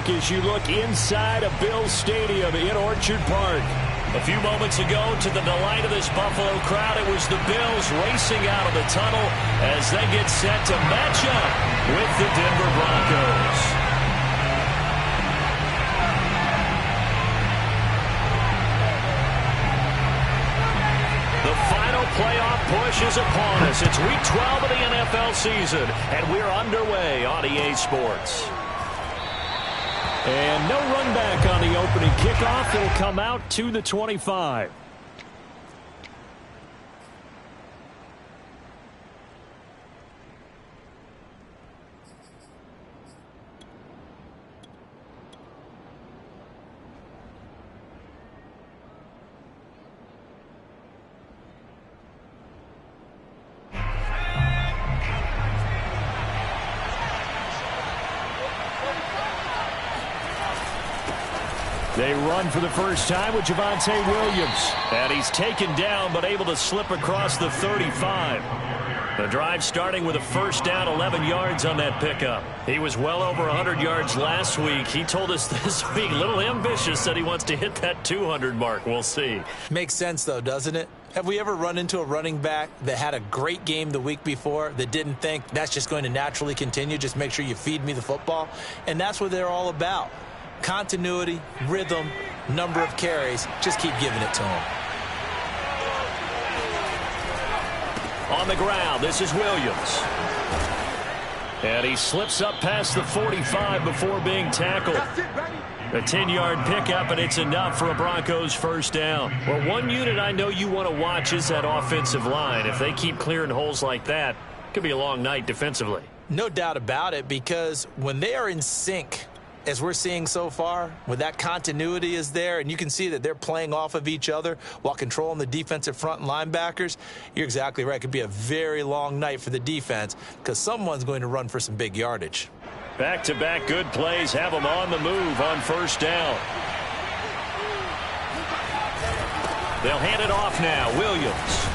back as you look inside of Bills Stadium in Orchard Park. A few moments ago, to the delight of this Buffalo crowd, it was the Bills racing out of the tunnel as they get set to match up with the Denver Broncos. The final playoff push is upon us. It's Week 12 of the NFL season, and we're underway on EA Sports. And no run back on the opening kickoff. It'll come out to the 25. They run for the first time with Javonte Williams. And he's taken down but able to slip across the 35. The drive starting with a first down, 11 yards on that pickup. He was well over 100 yards last week. He told us this week, a little ambitious, said he wants to hit that 200 mark. We'll see. Makes sense, though, doesn't it? Have we ever run into a running back that had a great game the week before that didn't think that's just going to naturally continue? Just make sure you feed me the football. And that's what they're all about. Continuity, rhythm, number of carries. Just keep giving it to him. On the ground, this is Williams. And he slips up past the 45 before being tackled. A 10-yard pickup, and it's enough for a Broncos first down. Well, one unit I know you want to watch is that offensive line. If they keep clearing holes like that, it could be a long night defensively. No doubt about it, because when they are in sync, as we're seeing so far, when that continuity is there, and you can see that they're playing off of each other while controlling the defensive front and linebackers, you're exactly right. It could be a very long night for the defense because someone's going to run for some big yardage. Back-to-back good plays have them on the move on first down. They'll hand it off now. Williams.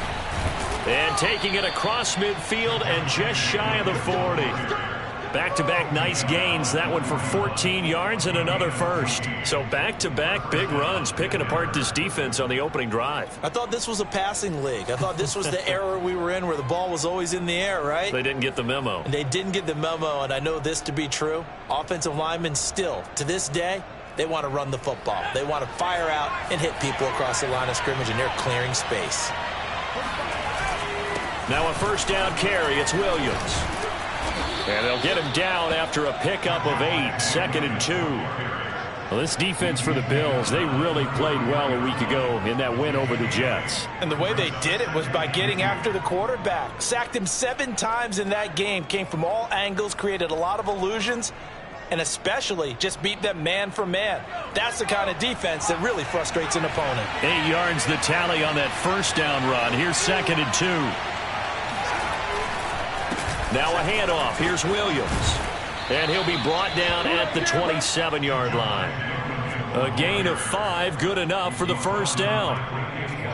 And taking it across midfield and just shy of the 40. Back-to-back nice gains. That one for 14 yards and another first. So back-to-back big runs, picking apart this defense on the opening drive. I thought this was a passing league. I thought this was the era we were in where the ball was always in the air, right? They didn't get the memo. And they didn't get the memo, and I know this to be true. Offensive linemen still, to this day, they want to run the football. They want to fire out and hit people across the line of scrimmage, and they're clearing space. Now a first down carry. It's Williams. And they'll get him down after a pickup of 8, 2nd and 2. Well, this defense for the Bills, they really played well a week ago in that win over the Jets. And the way they did it was by getting after the quarterback. Sacked him 7 times in that game. Came from all angles, created a lot of illusions, and especially just beat them man for man. That's the kind of defense that really frustrates an opponent. 8 yards the tally on that first down run. Here's 2nd and 2. Now a handoff. Here's Williams. And he'll be brought down at the 27-yard line. A gain of 5, good enough for the first down.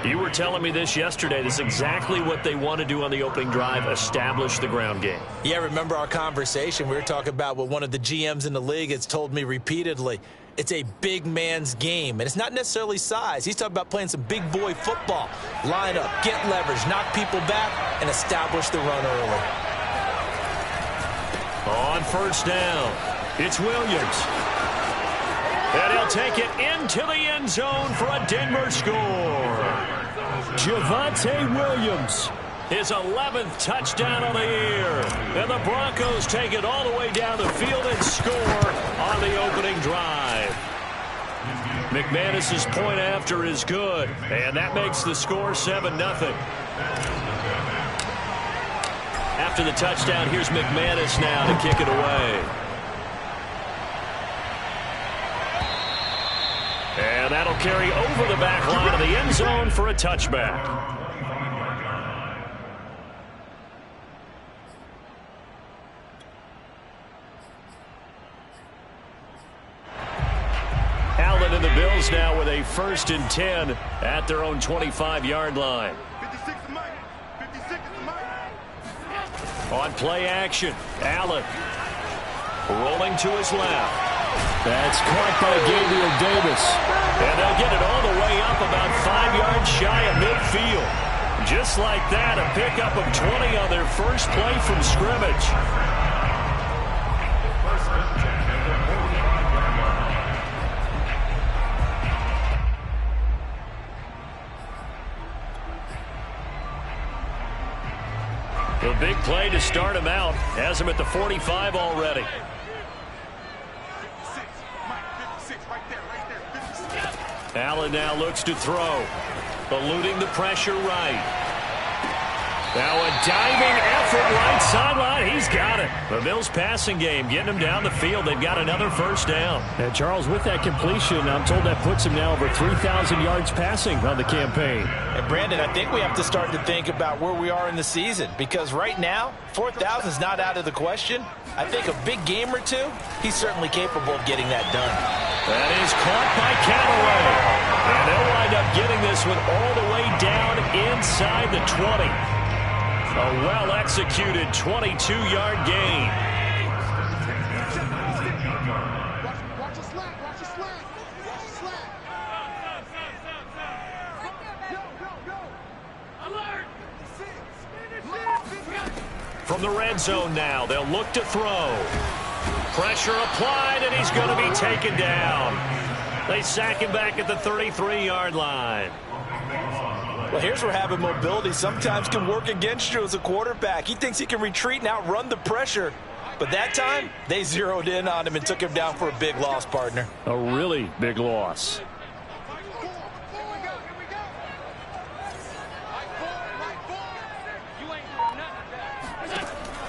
You were telling me this yesterday. This is exactly what they want to do on the opening drive, establish the ground game. Yeah, remember our conversation? We were talking about what one of the GMs in the league has told me repeatedly. It's a big man's game, and it's not necessarily size. He's talking about playing some big boy football. Line up, get leverage, knock people back, and establish the run early. On first down, it's Williams. And he'll take it into the end zone for a Denver score. Javonte Williams. His 11th touchdown of the year. And the Broncos take it all the way down the field and score on the opening drive. McManus's point after is good, and that makes the score 7-0. After the touchdown, here's McManus now to kick it away. And that'll carry over the back line of the end zone for a touchback. Allen and the Bills now with a 1st and 10 at their own 25-yard line. On play action, Allen rolling to his left. That's caught by Gabriel Davis. And they'll get it all the way up about 5 yards shy of midfield. Just like that, a pickup of 20 on their first play from scrimmage. The big play to start him out. Has him at the 45 already. Allen now looks to throw. Eluding the pressure right. Now a diving effort right sideline. He's got it. The Bills passing game getting him down the field. They've got another first down. And Charles, with that completion, I'm told that puts him now over 3,000 yards passing on the campaign. And Brandon, I think we have to start to think about where we are in the season, because right now 4,000 is not out of the question. I think a big game or two, he's certainly capable of getting that done. That is caught by Callaway. And they'll wind up getting this one all the way down inside the 20. A well-executed 22-yard gain. From the red zone now, they'll look to throw. Pressure applied, and he's going to be taken down. They sack him back at the 33-yard line. Well, here's where having mobility sometimes can work against you as a quarterback. He thinks he can retreat and outrun the pressure. But that time, they zeroed in on him and took him down for a big loss, partner. A really big loss.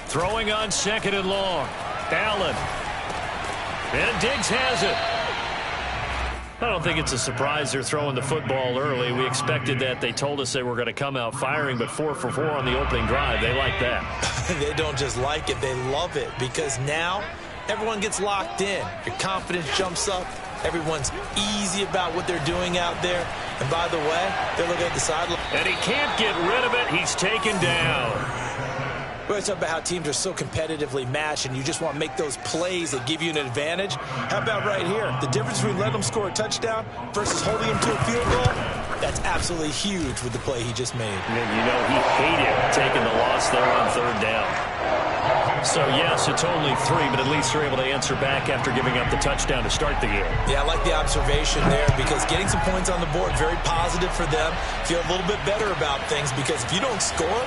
Throwing on 2nd and long. Allen. And Diggs has it. I don't think it's a surprise they're throwing the football early. We expected that. They told us they were going to come out firing, but 4 for 4 on the opening drive. They like that. They don't just like it, they love it, because now everyone gets locked in. Your confidence jumps up. Everyone's easy about what they're doing out there. And by the way, they're looking at the sideline. And he can't get rid of it. He's taken down. We always talk about how teams are so competitively matched, and you just want to make those plays that give you an advantage. How about right here? The difference between letting them score a touchdown versus holding them to a field goal, that's absolutely huge with the play he just made. And you know he hated taking the loss there on 3rd down. So, yes, it's only 3, but at least they're able to answer back after giving up the touchdown to start the game. Yeah, I like the observation there, because getting some points on the board, very positive for them. Feel a little bit better about things, because if you don't score,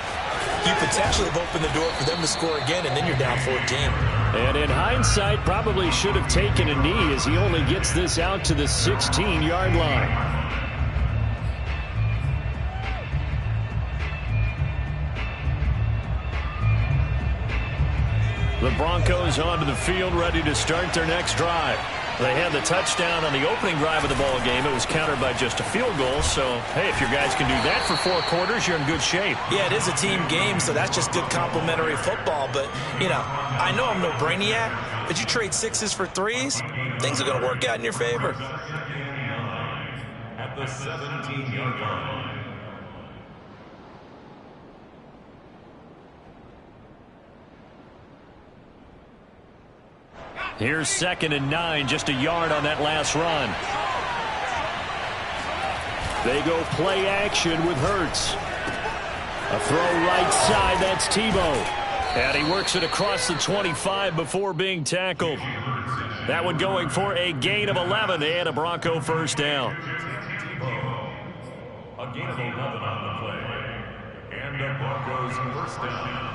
you potentially have opened the door for them to score again, and then you're down 14. And in hindsight, probably should have taken a knee, as he only gets this out to the 16-yard line. The Broncos onto the field, ready to start their next drive. They had the touchdown on the opening drive of the ball game. It was countered by just a field goal. So, hey, if your guys can do that for 4 quarters, you're in good shape. Yeah, it is a team game, so that's just good complimentary football. But, you know, I know I'm no brainiac, but you trade 6s for 3s, things are going to work out in your favor. At the 17-yard line. Here's 2nd and 9, just a yard on that last run. They go play action with Hurts. A throw right side, that's Tebow. And he works it across the 25 before being tackled. That one going for a gain of 11 and a Bronco first down. A gain of 11 on the play. And the Broncos first down.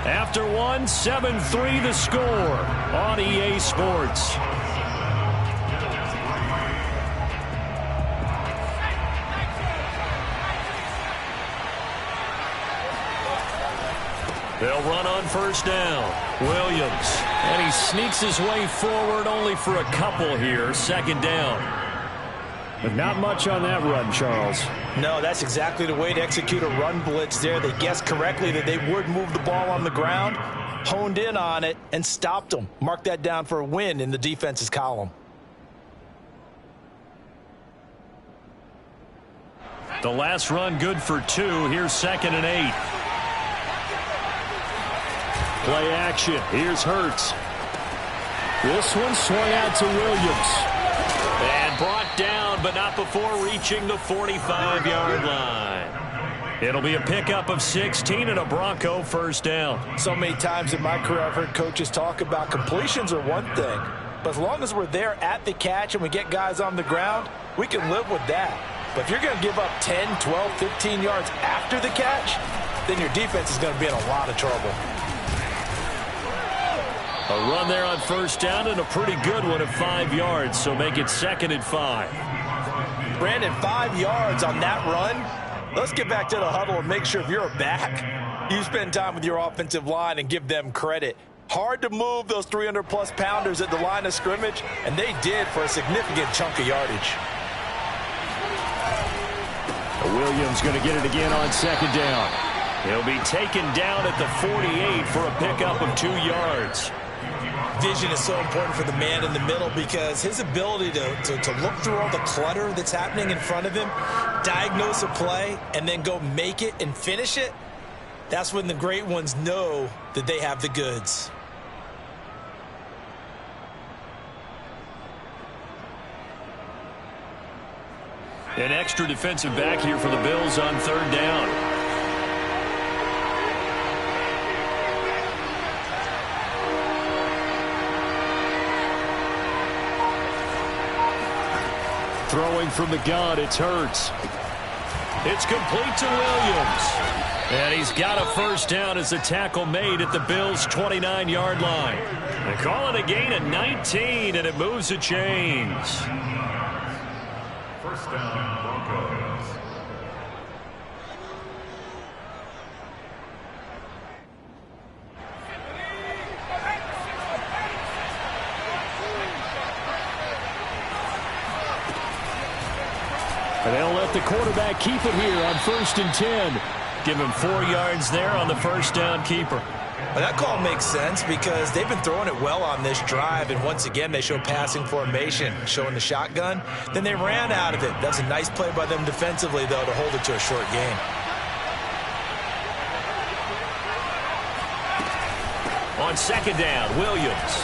After one, 7-3 the score on EA Sports. They'll run on first down. Williams. And he sneaks his way forward only for a couple here. 2nd down. But not much on that run, Charles. No, that's exactly the way to execute a run blitz there. They guessed correctly that they would move the ball on the ground, honed in on it, and stopped them. Mark that down for a win in the defense's column. The last run good for 2. Here's 2nd and 8. Play action. Here's Hurts. This one swung out to Williams. And brought down, but not before reaching the 45-yard line. It'll be a pickup of 16 and a Bronco first down. So many times in my career I've heard coaches talk about completions are one thing, but as long as we're there at the catch and we get guys on the ground, we can live with that. But if you're going to give up 10, 12, 15 yards after the catch, then your defense is going to be in a lot of trouble. A run there on first down and a pretty good one of 5 yards, so make it 2nd and 5. Brandon, 5 yards on that run. Let's get back to the huddle and make sure if you're a back, you spend time with your offensive line and give them credit. Hard to move those 300-plus pounders at the line of scrimmage, and they did for a significant chunk of yardage. Williams going to get it again on 2nd down. He'll be taken down at the 48 for a pickup of 2 yards. Vision is so important for the man in the middle because his ability to look through all the clutter that's happening in front of him, diagnose a play, and then go make it and finish it, that's when the great ones know that they have the goods. An extra defensive back here for the Bills on 3rd down. Throwing from the gun, it's Hurts. It's complete to Williams. And he's got a first down as the tackle made at the Bills' 29-yard line. They call it a gain of 19, and it moves the chains. First down, Broncos. And they'll let the quarterback keep it here on 1st and 10. Give him 4 yards there on the first down keeper. Well, that call makes sense because they've been throwing it well on this drive, and once again they show passing formation, showing the shotgun. Then they ran out of it. That's a nice play by them defensively, though, to hold it to a short gain. On 2nd down, Williams.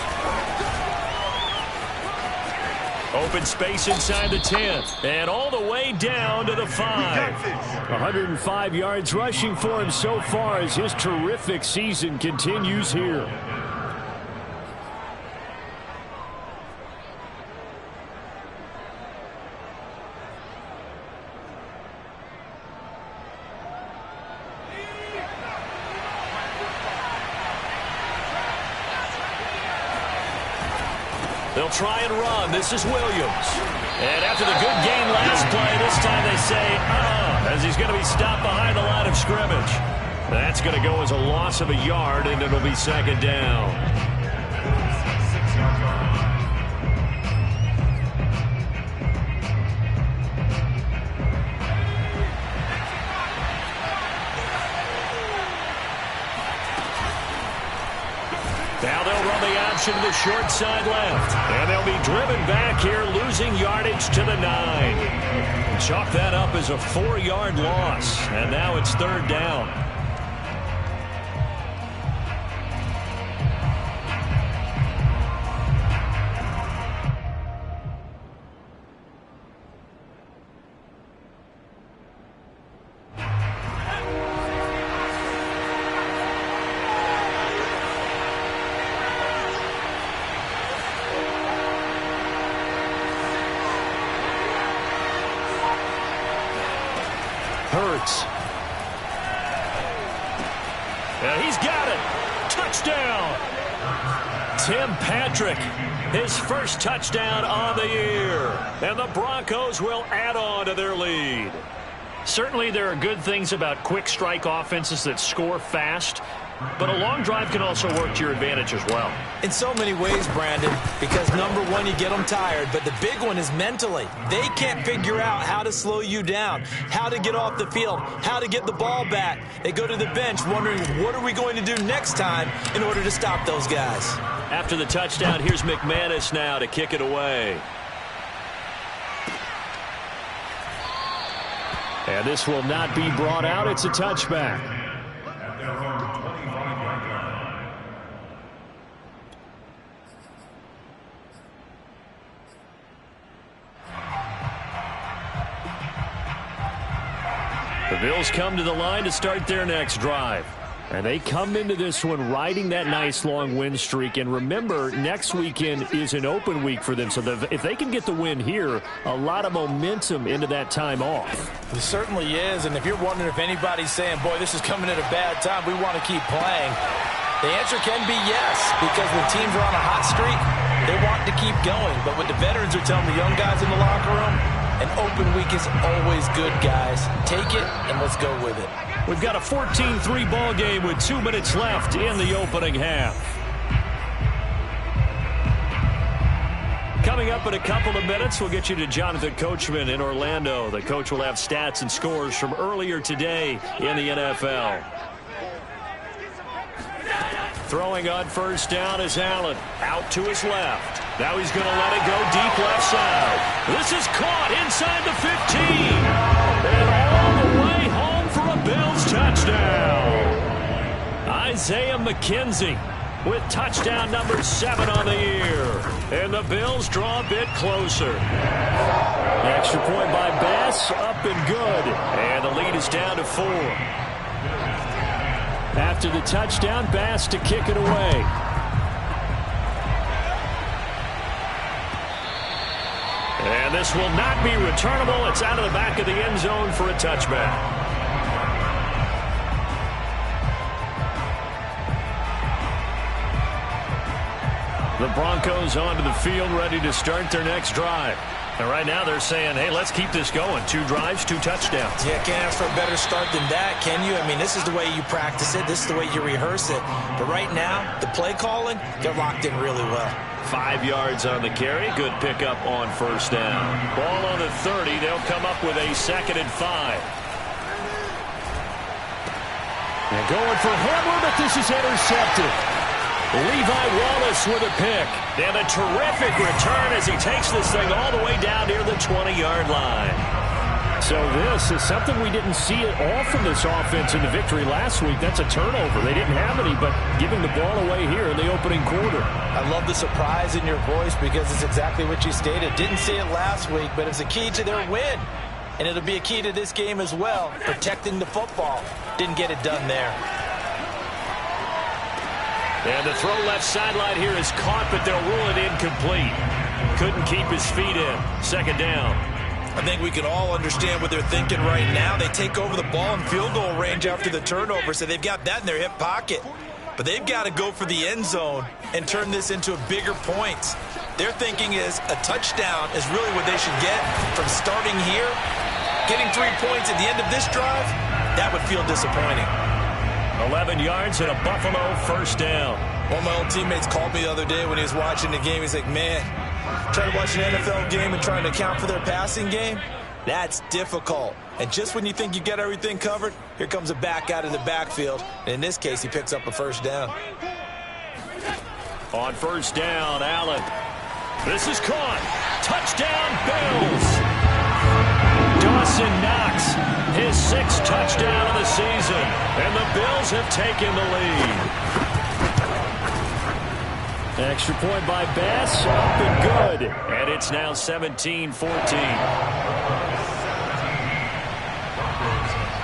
Open space inside the 10, and all the way down to the 5. 105 yards rushing for him so far as his terrific season continues here. They'll try and run. This is Williams. And after the good game last play, this time they say, as he's going to be stopped behind the line of scrimmage. That's going to go as a loss of a yard, and it'll be 2nd down. Now they'll run the option to the short side left. And they'll be driven back here, losing yardage to the 9. Chalk that up as a 4-yard loss. And now it's 3rd down. Hurts. And he's got it. Touchdown. Tim Patrick, his first touchdown on the year. And the Broncos will add on to their lead. Certainly there are good things about quick strike offenses that score fast, but a long drive can also work to your advantage as well. In so many ways, Brandon, because number one, you get them tired, but the big one is mentally. They can't figure out how to slow you down, how to get off the field, how to get the ball back. They go to the bench wondering, what are we going to do next time in order to stop those guys? After the touchdown, here's McManus now to kick it away. And And this will not be brought out. It's a touchback. At their own 25-yard line. The Bills come to the line to start their next drive. And they come into this one riding that nice long win streak. And remember, next weekend is an open week for them. So if they can get the win here, a lot of momentum into that time off. It certainly is. And if you're wondering if anybody's saying, boy, this is coming at a bad time, we want to keep playing, the answer can be yes. Because when teams are on a hot streak, they want to keep going. But what the veterans are telling the young guys in the locker room, an open week is always good, guys. Take it and let's go with it. We've got a 14-3 ball game with 2 minutes left in the opening half. Coming up in a couple of minutes, we'll get you to Jonathan Coachman in Orlando. The coach will have stats and scores from earlier today in the NFL. Throwing on first down is Allen. Out to his left. Now he's going to let it go deep left side. This is caught inside the 15. And all the way home for a Bills touchdown. Isaiah McKenzie with touchdown number 7 on the year. And the Bills draw a bit closer. Extra point by Bass, up and good. And the lead is down to 4. After the touchdown, Bass to kick it away. And this will not be returnable. It's out of the back of the end zone for a touchback. The Broncos onto the field, ready to start their next drive. And right now they're saying, hey, let's keep this going. 2 drives, 2 touchdowns. Yeah, can't ask for a better start than that, can you? I mean, this is the way you practice it. This is the way you rehearse it. But right now, the play calling, they're locked in really well. 5 yards on the carry. Good pickup on first down. Ball on the 30. They'll come up with a 2nd and 5. And going for Hamler, but this is intercepted. Levi Wallace with a pick. And a terrific return as he takes this thing all the way down near the 20-yard line. So this is something we didn't see at all from this offense in the victory last week. That's a turnover. They didn't have any, but giving the ball away here in the opening quarter. I love the surprise in your voice because it's exactly what you stated. Didn't see it last week, but it's a key to their win. And it'll be a key to this game as well, protecting the football. Didn't get it done there. And the throw left sideline here is caught, but they'll rule it incomplete. Couldn't keep his feet in. 2nd down. I think we can all understand what they're thinking right now. They take over the ball in field goal range after the turnover, so they've got that in their hip pocket. But they've got to go for the end zone and turn this into bigger points. Their thinking is a touchdown is really what they should get from starting here. Getting 3 points at the end of this drive, that would feel disappointing. 11 yards and a Buffalo first down. One of my old teammates called me the other day when he was watching the game. He's like, man, trying to watch an NFL game and trying to account for their passing game, that's difficult. And just when you think you get everything covered, here comes a back out of the backfield. And in this case, he picks up a first down. On first down, Allen. This is caught. Touchdown, Bills. Dawson Knox, his 6th touchdown of the season. And the Bills have taken the lead. Extra point by Bass, up and good. And it's now 17-14.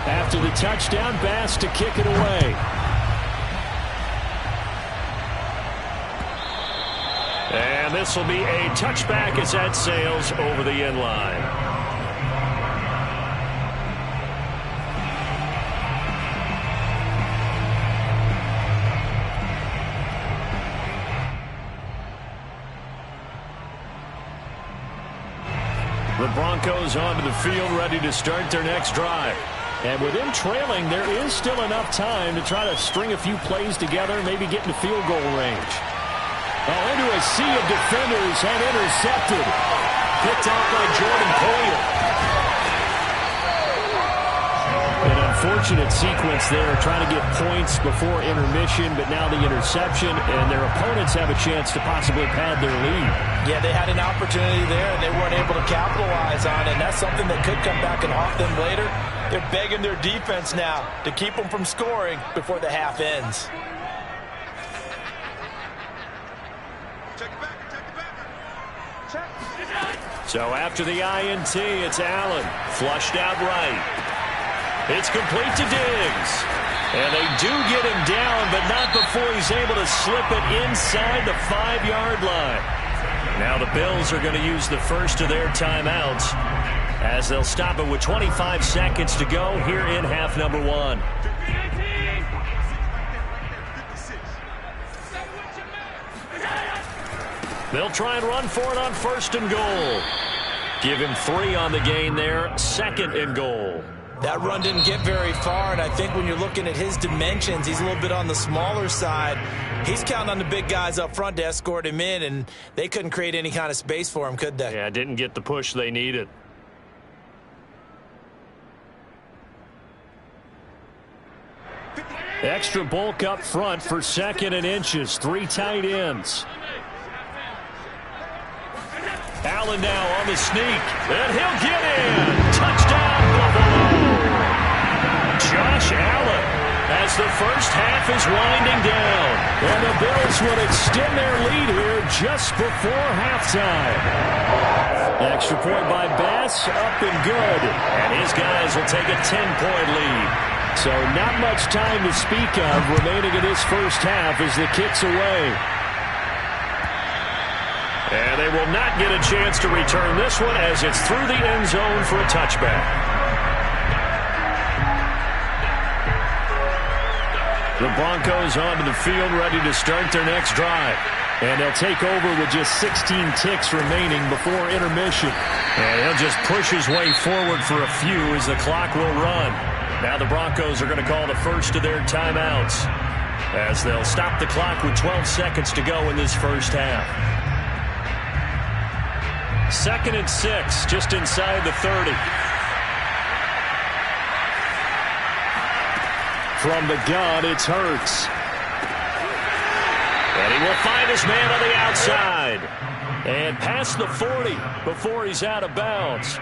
After the touchdown, Bass to kick it away. And this will be a touchback as that sails over the end line. The Broncos onto the field, ready to start their next drive. And with them trailing, there is still enough time to try to string a few plays together, maybe get into field goal range. Oh, into a sea of defenders and intercepted. Picked off by Jordan Poyer. An unfortunate sequence there, trying to get points before intermission, but now the interception, and their opponents have a chance to possibly pad their lead. Yeah, they had an opportunity there, and they weren't able to capitalize on it. And that's something that could come back and haunt them later. They're begging their defense now to keep them from scoring before the half ends. So after the INT, it's Allen. Flushed out right. It's complete to Diggs. And they do get him down, but not before he's able to slip it inside the 5-yard line. Now the Bills are going to use the first of their timeouts as they'll stop it with 25 seconds to go here in half number 1. They'll try and run for it on 1st and goal. Give him 3 on the gain there, 2nd and goal. That run didn't get very far, and I think when you're looking at his dimensions, he's a little bit on the smaller side. He's counting on the big guys up front to escort him in, and they couldn't create any kind of space for him, could they? Yeah, didn't get the push they needed. Extra bulk up front for 2nd and inches. 3 tight ends. Allen now on the sneak, and he'll get in. Touchdown, Buffalo. Josh Allen as the first half is winding down. And the Bills would extend their lead here just before halftime. Extra point by Bass, up and good. And his guys will take a 10-point lead. So not much time to speak of remaining in this first half as the kick's away. And they will not get a chance to return this one as it's through the end zone for a touchback. The Broncos onto the field ready to start their next drive. And they'll take over with just 16 ticks remaining before intermission. And he'll just push his way forward for a few as the clock will run. Now the Broncos are going to call the first of their timeouts as they'll stop the clock with 12 seconds to go in this first half. 2nd and 6, just inside the 30. From the gun, it's Hurts. And he will find his man on the outside. And past the 40 before he's out of bounds.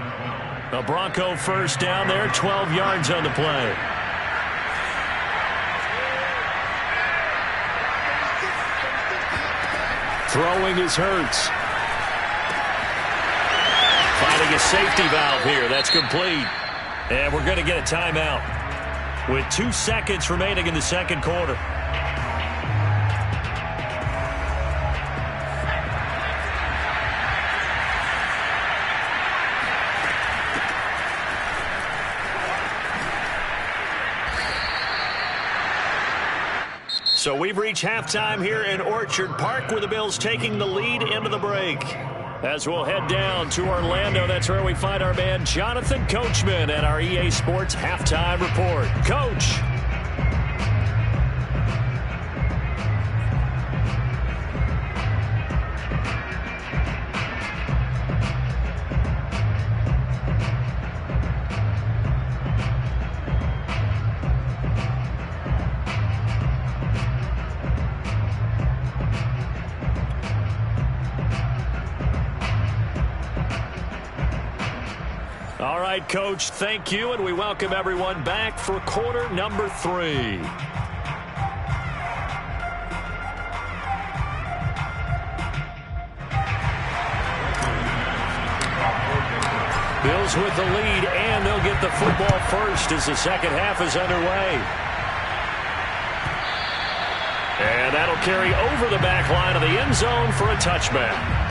A Bronco first down there, 12 yards on the play. Throwing is Hurts. Finding a safety valve here. That's complete. And we're going to get a timeout with 2 seconds remaining in the second quarter. So we've reached halftime here in Orchard Park with the Bills taking the lead into the break. As we'll head down to Orlando, that's where we find our man Jonathan Coachman at our EA Sports Halftime Report. Coach. All right, Coach, thank you, and we welcome everyone back for quarter number 3. Bills with the lead, and they'll get the football first as the second half is underway. And that'll carry over the back line of the end zone for a touchback.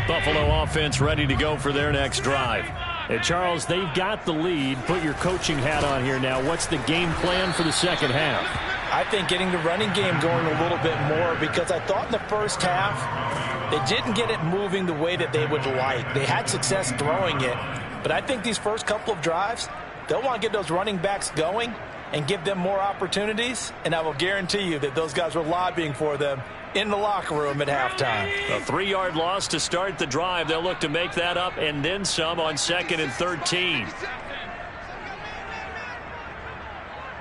Buffalo offense ready to go for their next drive. And Charles, they've got the lead. Put your coaching hat on here now. What's the game plan for the second half? I think getting the running game going a little bit more, because I thought in the first half they didn't get it moving the way that they would like. They had success throwing it, but I think these first couple of drives, they'll want to get those running backs going and give them more opportunities, and I will guarantee you that those guys were lobbying for them in the locker room at halftime. A 3-yard loss to start the drive. They'll look to make that up and then some on 2nd and 13.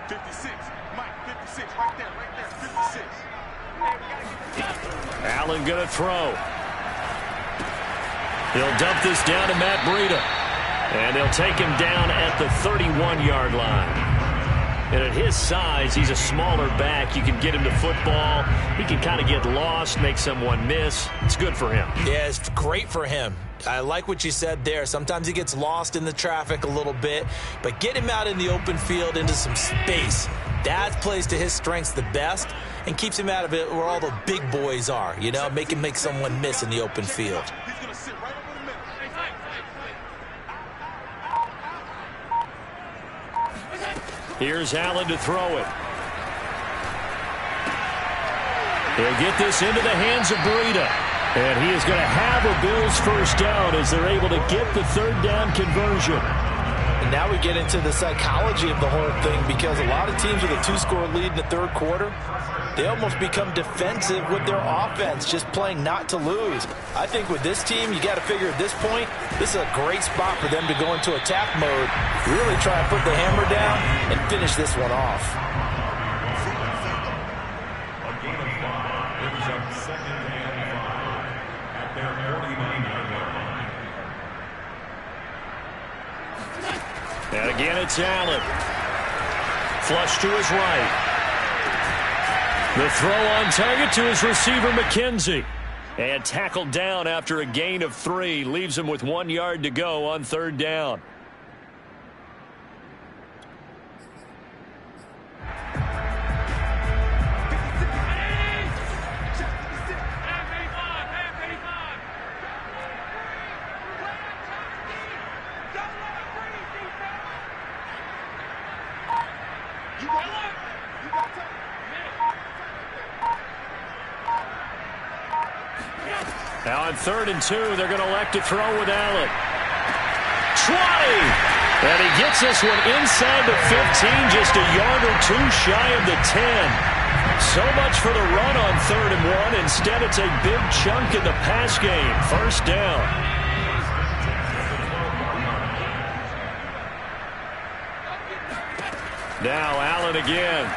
56. Allen going to throw. He'll dump this down to Matt Breida. And they'll take him down at the 31-yard line. And at his size, he's a smaller back. You can get him to football. He can kind of get lost, make someone miss. It's good for him. Yeah, it's great for him. I like what you said there. Sometimes he gets lost in the traffic a little bit, but get him out in the open field into some space. That plays to his strengths the best and keeps him out of it where all the big boys are, you know, make him make someone miss in the open field. Here's Allen to throw it. He'll get this into the hands of Breida. And he is going to have a Bills first down as they're able to get the third down conversion. And now we get into the psychology of the whole thing, because a lot of teams with a 2-score lead in the third quarter, they almost become defensive with their offense, just playing not to lose. I think with this team, you got to figure at this point, this is a great spot for them to go into attack mode, really try to put the hammer down and finish this one off. A gain of 5. It was up 2nd and 5 at their 49-yard line. And again, it's Allen. Flush to his right. The throw on target to his receiver, McKenzie. And tackled down after a gain of 3. Leaves him with 1 yard to go on third down. Now on 3rd and 2, they're going to elect to throw with Allen. 20! And he gets this one inside the 15, just a yard or 2 shy of the 10. So much for the run on 3rd and 1. Instead, it's a big chunk in the pass game. First down. Now Allen again.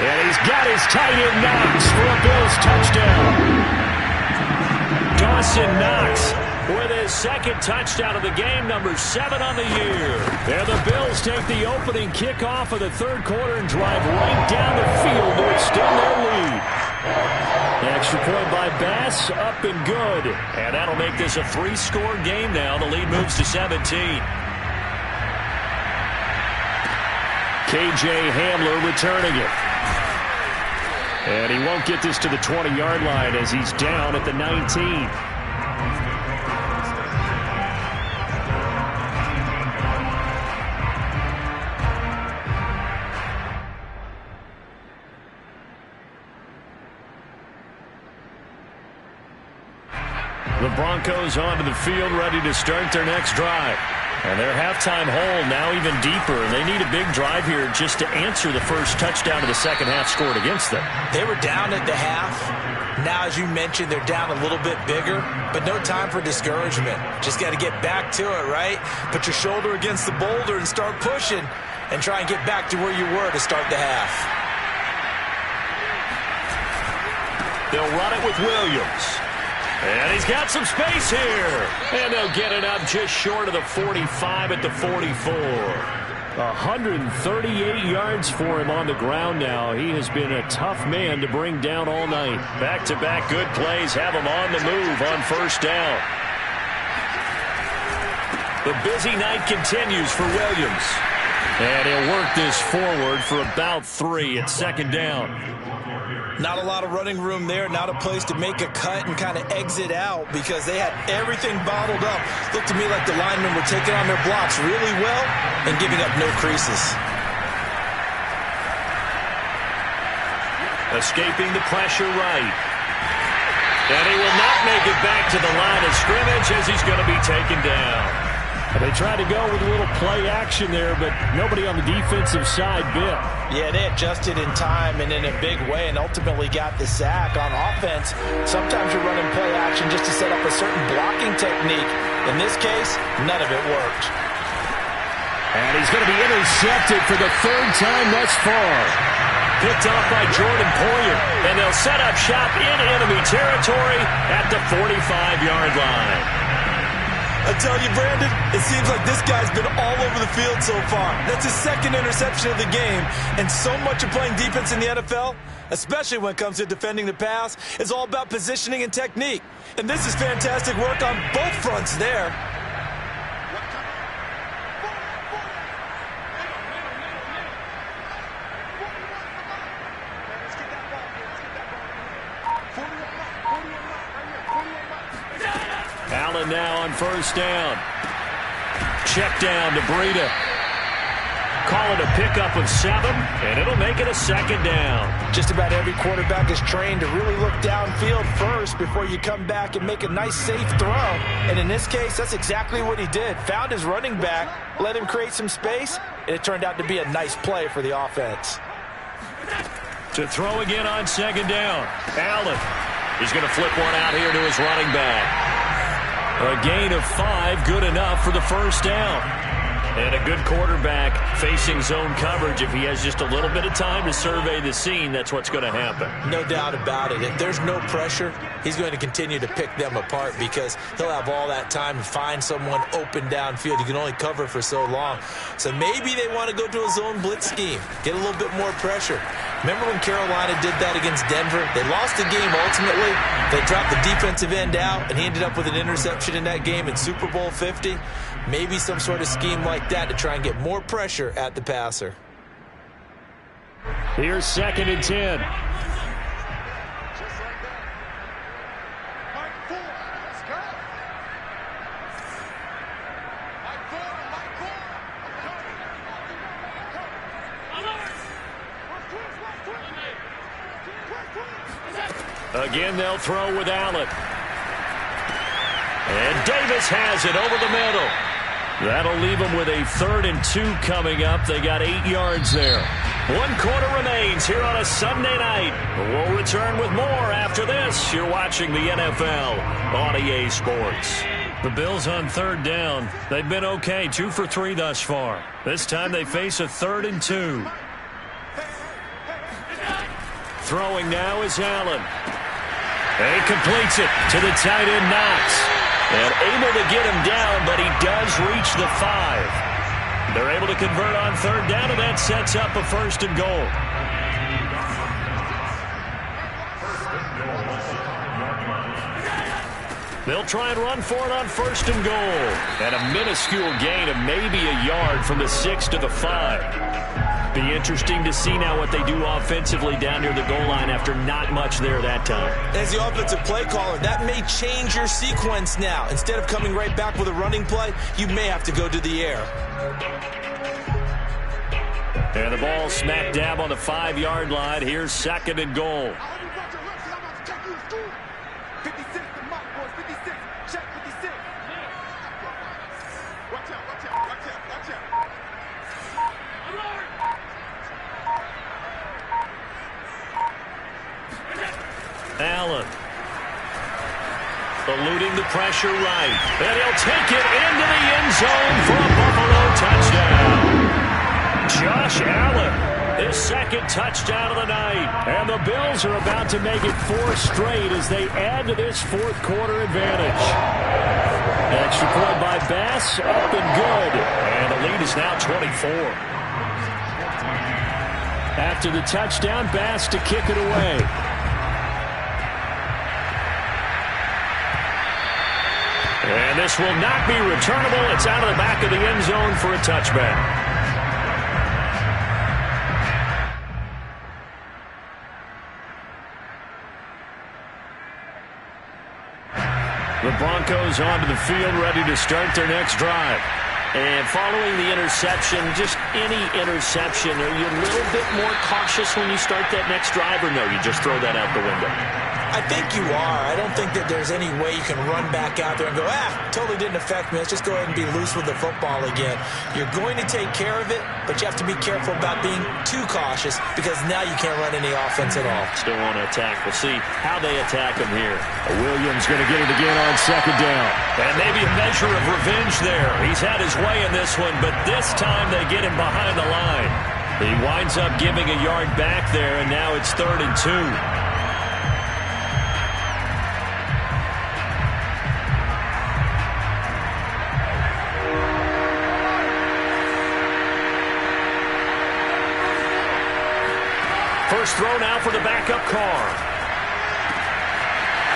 And he's got his tight end Knox for a Bills touchdown. Dawson Knox with his 2nd touchdown of the game, number 7 on the year. And the Bills take the opening kickoff of the 3rd quarter and drive right down the field to extend their lead. Extra point by Bass, up and good. And that'll make this a 3-score game now. The lead moves to 17. K.J. Hamler returning it. And he won't get this to the 20-yard line as he's down at the 19. The Broncos onto the field ready to start their next drive. And their halftime hole now even deeper. They need a big drive here just to answer the first touchdown of the second half scored against them. They were down at the half. Now, as you mentioned, they're down a little bit bigger, but no time for discouragement. Just got to get back to it, right? Put your shoulder against the boulder and start pushing and try and get back to where you were to start the half. They'll run it with Williams. And he's got some space here. And they'll get it up just short of the 45 at the 44. 138 yards for him on the ground now. He has been a tough man to bring down all night. Back-to-back good plays have him on the move on first down. The busy night continues for Williams. And he'll work this forward for about 3 at second down. Not a lot of running room there, not a place to make a cut and kind of exit out because they had everything bottled up. Looked to me like the linemen were taking on their blocks really well and giving up no creases. Escaping the pressure right. And he will not make it back to the line of scrimmage as he's going to be taken down. They tried to go with a little play action there, but nobody on the defensive side bit. Yeah, they adjusted in time and in a big way and ultimately got the sack. On offense, sometimes you're running play action just to set up a certain blocking technique. In this case, none of it worked. And he's going to be intercepted for the 3rd time thus far. picked off by Jordan Poyer. And they'll set up shop in enemy territory at the 45-yard line. I tell you, Brandon, it seems like this guy's been all over the field so far. That's his second interception of the game. And so much of playing defense in the NFL, especially when it comes to defending the pass, is all about positioning and technique. And this is fantastic work on both fronts there. Allen now on first down. Check down to Breida. Call it a pickup of 7, and it'll make it a second down. Just about every quarterback is trained to really look downfield first before you come back and make a nice, safe throw. And in this case, that's exactly what he did. Found his running back, let him create some space, and it turned out to be a nice play for the offense. To throw again on second down. Allen. He's going to flip one out here to his running back. A gain of 5, good enough for the first down. And a good quarterback facing zone coverage. If he has just a little bit of time to survey the scene, that's what's going to happen. No doubt about it. If there's no pressure, he's going to continue to pick them apart because he'll have all that time to find someone open downfield. You can only cover for so long. So maybe they want to go to a zone blitz scheme, get a little bit more pressure. Remember when Carolina did that against Denver? They lost the game ultimately. They dropped the defensive end out, and he ended up with an interception in that game in Super Bowl 50. Maybe some sort of scheme like that to try and get more pressure at the passer. Here's 2nd and 10. Again, they'll throw with Allen. And Davis has it over the middle. That'll leave them with a 3rd and 2 coming up. They got 8 yards there. 1 quarter remains here on a Sunday night. We'll return with more after this. You're watching the NFL on EA Sports. The Bills on 3rd down. They've been okay, 2 for 3 thus far. This time they face a 3rd and 2. Throwing now is Allen. And he completes it to the tight end Knox. And able to get him down, but he does reach the 5. They're able to convert on 3rd down, and that sets up a 1st and goal. They'll try and run for it on 1st and goal. And a minuscule gain of maybe a yard from the 6 to the 5. Be interesting to see now what they do offensively down near the goal line after not much there that time. As the offensive play caller, that may change your sequence now. Instead of coming right back with a running play, you may have to go to the air. And the ball smack dab on the 5-yard line. Here's 2nd and goal. Allen eluding the pressure right, and he'll take it into the end zone for a Buffalo touchdown. Josh Allen, his 2nd touchdown of the night, and the Bills are about to make it 4 straight as they add to this 4th quarter advantage. Extra point by Bass, up and good, and the lead is now 24. After the touchdown, Bass to kick it away. And this will not be returnable. It's out of the back of the end zone for a touchback. The Broncos onto the field, ready to start their next drive. And following the interception, just any interception, are you a little bit more cautious when you start that next drive, or no, you just throw that out the window? I think you are. I don't think that there's any way you can run back out there and go, totally didn't affect me. Let's just go ahead and be loose with the football again. You're going to take care of it, but you have to be careful about being too cautious because now you can't run any offense at all. Still want to attack. We'll see how they attack him here. Williams going to get it again on 2nd down. And maybe a measure of revenge there. He's had his way in this one, but this time they get him behind the line. He winds up giving a yard back there, and now it's 3rd and 2. First throw now for the backup Carr.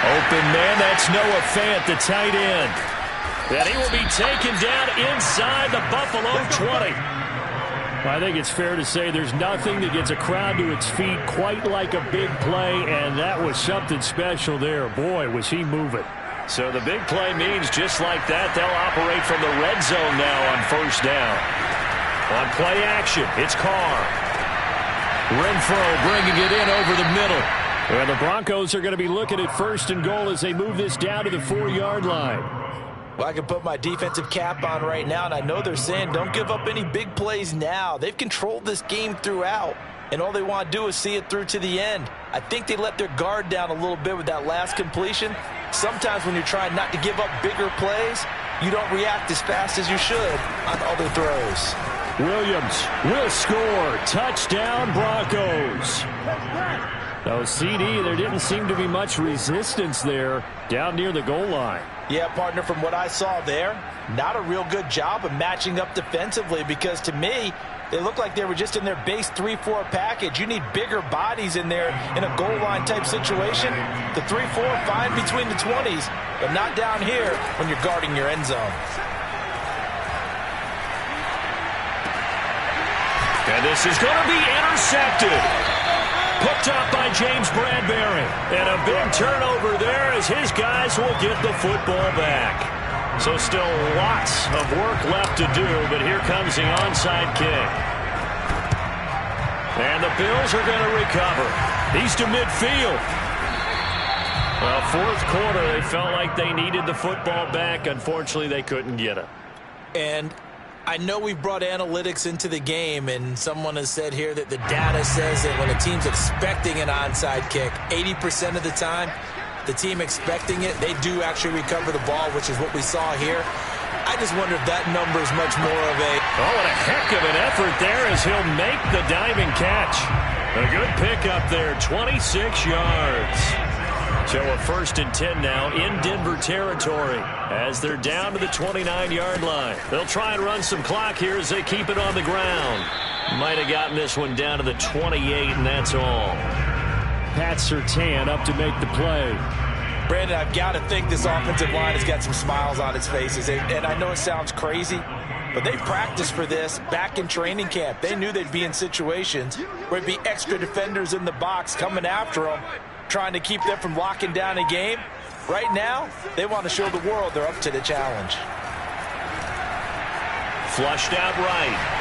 Open man, that's Noah Fant, the tight end. And he will be taken down inside the Buffalo 20. I think it's fair to say there's nothing that gets a crowd to its feet quite like a big play, and that was something special there. Boy, was he moving. So the big play means just like that, they'll operate from the red zone now on first down. On play action, it's Carr. Renfro bringing it in over the middle. And the Broncos are going to be looking at 1st and goal as they move this down to the 4-yard line. Well, I can put my defensive cap on right now, and I know they're saying don't give up any big plays now. They've controlled this game throughout, and all they want to do is see it through to the end. I think they let their guard down a little bit with that last completion. Sometimes when you're trying not to give up bigger plays, you don't react as fast as you should on other throws. Williams will score. Touchdown, Broncos. No, CD, there didn't seem to be much resistance there down near the goal line. Yeah, partner, from what I saw there, not a real good job of matching up defensively because to me, they looked like they were just in their base 3-4 package. You need bigger bodies in there in a goal line type situation. The 3-4 fine between the 20s, but not down here when you're guarding your end zone. And this is going to be intercepted. Picked up by James Bradbury. And a big turnover there as his guys will get the football back. So still lots of work left to do, but here comes the onside kick. And the Bills are going to recover. He's to midfield. Well, 4th quarter, they felt like they needed the football back. Unfortunately, they couldn't get it. And I know we've brought analytics into the game, and someone has said here that the data says that when a team's expecting an onside kick, 80% of the time, the team expecting it, they do actually recover the ball, which is what we saw here. I just wonder if that number is much more of a... Oh, and a heck of an effort there as he'll make the diving catch. A good pickup there, 26 yards. So a 1st and 10 now in Denver territory as they're down to the 29-yard line. They'll try and run some clock here as they keep it on the ground. Might have gotten this one down to the 28, and that's all. Pat Surtain up to make the play. Brandon, I've got to think this offensive line has got some smiles on its faces. And I know it sounds crazy, but they practiced for this back in training camp. They knew they'd be in situations where it'd be extra defenders in the box coming after them, trying to keep them from locking down a game. Right now, they want to show the world they're up to the challenge. Flushed out right.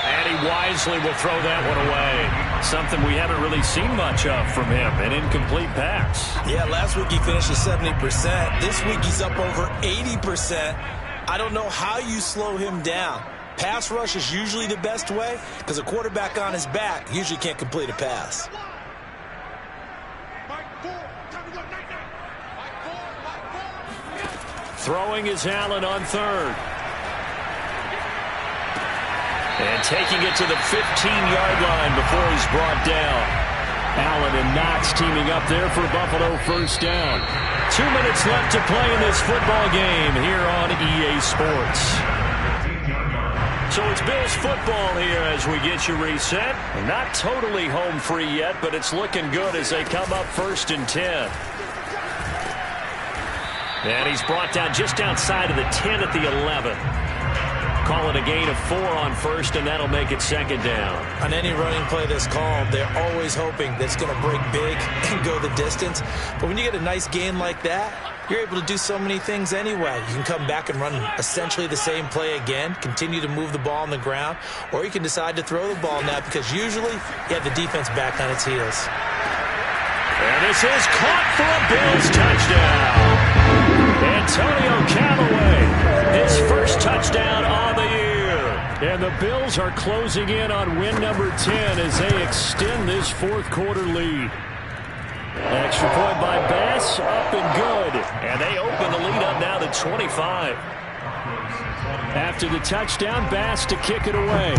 And he wisely will throw that one away. Something we haven't really seen much of from him, an incomplete pass. Yeah, last week he finished at 70%. This week he's up over 80%. I don't know how you slow him down. Pass rush is usually the best way because a quarterback on his back usually can't complete a pass. Throwing is Allen on 3rd. And taking it to the 15-yard line before he's brought down. Allen and Knox teaming up there for Buffalo 1st down. 2 minutes left to play in this football game here on EA Sports. So it's Bills football here as we get you reset. Not totally home free yet, but it's looking good as they come up 1st and 10. And he's brought down just outside of the 10 at the 11. Call it a gain of 4 on 1st, and that'll make it 2nd down. On any running play that's called, they're always hoping that's going to break big and go the distance. But when you get a nice gain like that, you're able to do so many things anyway. You can come back and run essentially the same play again, continue to move the ball on the ground, or you can decide to throw the ball now because usually you have the defense back on its heels. And this is caught for a Bills touchdown. Antonio Callaway, his first touchdown on the year. And the Bills are closing in on win number 10 as they extend this 4th quarter lead. Extra point by Bass, up and good. And they open the lead up now to 25. After the touchdown, Bass to kick it away.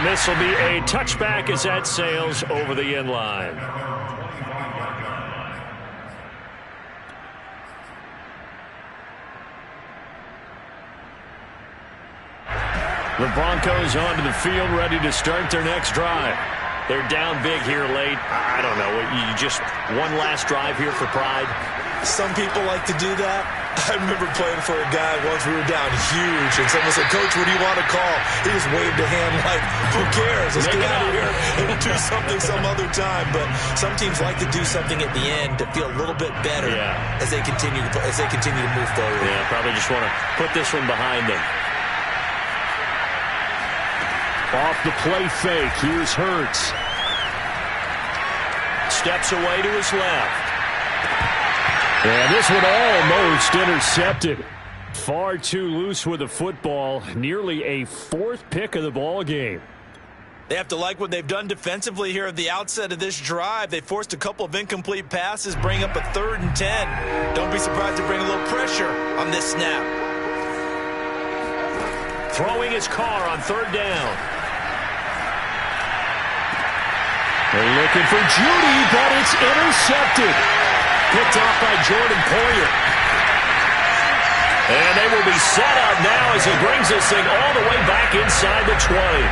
this will be a touchback as that sails over the end line. The Broncos onto the field, ready to start their next drive. They're down big here late. I don't know. You just one last drive here for pride. Some people like to do that. I remember playing for a guy once. We were down huge, and someone said, "Coach, what do you want to call?" He just waved a hand like, "Who cares? Let's get out of here and do something some other time." But some teams like to do something at the end to feel a little bit better as they continue to move forward. Yeah, probably just want to put this one behind them. Off the play fake, here's Hurts. Steps away to his left. And this one almost intercepted. Far too loose with the football. Nearly a fourth pick of the ball game. They have to like what they've done defensively here at the outset of this drive. They forced a couple of incomplete passes, bring up a 3rd and 10. Don't be surprised to bring a little pressure on this snap. Throwing his car on 3rd down. They're looking for Judy, but it's intercepted. Picked off by Jordan Poyer. And they will be set up now as he brings this thing all the way back inside the 20.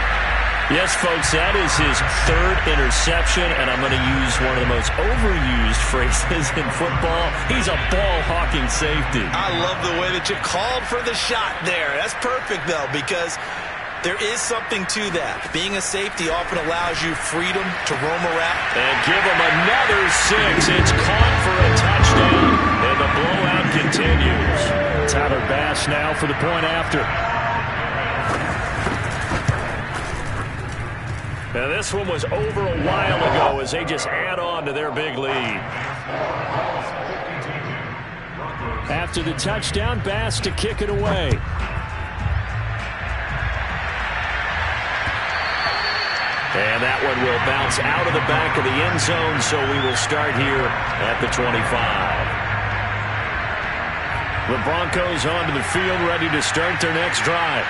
Yes, folks, that is his 3rd interception, and I'm going to use one of the most overused phrases in football. He's a ball-hawking safety. I love the way that you called for the shot there. That's perfect, though, because there is something to that. Being a safety often allows you freedom to roam around. And give him another 6. It's caught for a touchdown, and the blowout continues. Tyler Bass now for the point after. Now this one was over a while ago as they just add on to their big lead. After the touchdown, Bass to kick it away. And that one will bounce out of the back of the end zone, so we will start here at the 25. The Broncos onto the field, ready to start their next drive.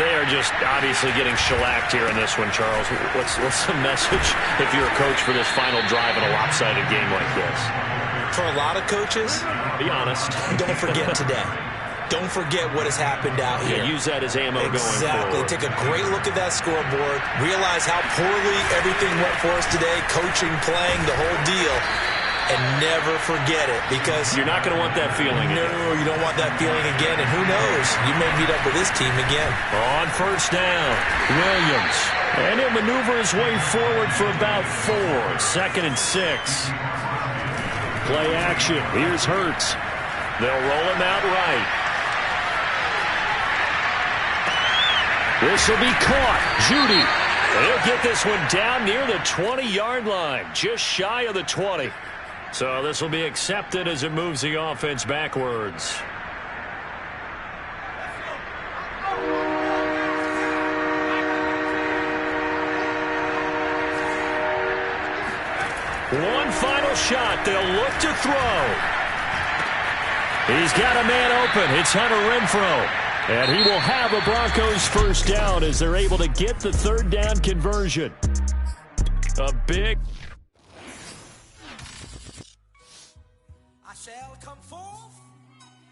They are just obviously getting shellacked here in this one, Charles. What's the message if you're a coach for this final drive in a lopsided game like this? For a lot of coaches, be honest. Don't forget today. Don't forget what has happened out here. Use that as ammo going forward. Exactly. Take a great look at that scoreboard. Realize how poorly everything went for us today. Coaching, playing, the whole deal. And never forget it, because you're not going to want that feeling again. No, you don't want that feeling again. And who knows? You may meet up with this team again. On 1st down, Williams. And he'll maneuver his way forward for about 4. 2nd and 6. Play action. Here's Hurts. They'll roll him out right. This will be caught. Judy. They'll get this one down near the 20-yard line, just shy of the 20. So this will be accepted as it moves the offense backwards. One final shot. They'll look to throw. He's got a man open. It's Hunter Renfrow. And he will have a Broncos 1st down as they're able to get the 3rd down conversion. A big